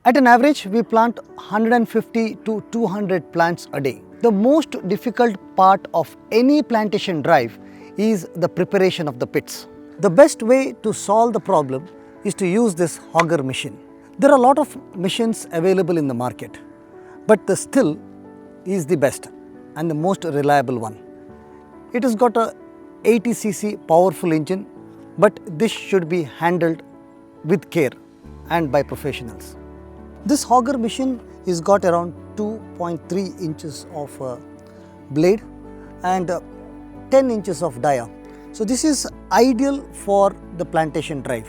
At an average, we plant 150 to 200 plants a day. The most difficult part of any plantation drive is the preparation of the pits. The best way to solve the problem is to use this auger machine. There are a lot of machines available in the market, but the Stihl is the best and the most reliable one. It has got a 80cc powerful engine, but this should be handled with care and by professionals. This auger machine is got around 2.3 inches of blade and 10 inches of dia. So this is ideal for the plantation drive.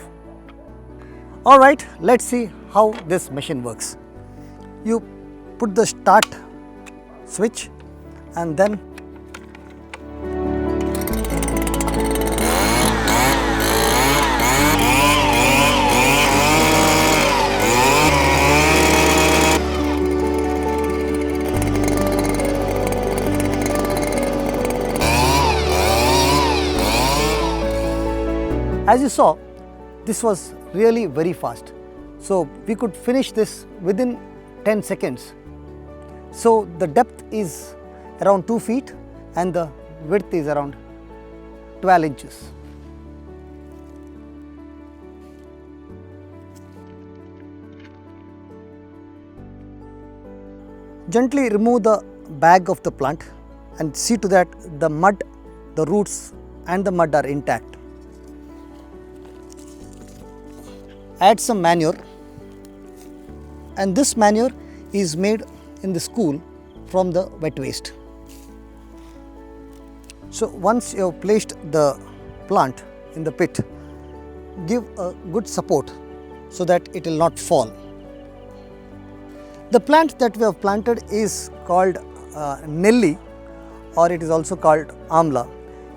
Alright, let's see how this machine works. You put the start switch and then as you saw, this was really very fast. So we could finish this within 10 seconds. So the depth is around 2 feet and the width is around 12 inches. Gently remove the bag of the plant and see to that the mud, the roots and the mud are intact. Add some manure, and this manure is made in the school from the wet waste. So once you have placed the plant in the pit, give a good support so that it will not fall. The plant that we have planted is called Nelli, or it is also called Amla.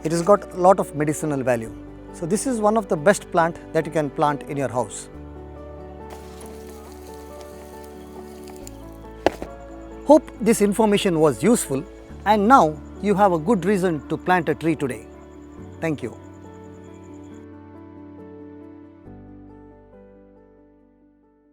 It has got a lot of medicinal value. So this is one of the best plant that you can plant in your house. Hope this information was useful, and now you have a good reason to plant a tree today. Thank you.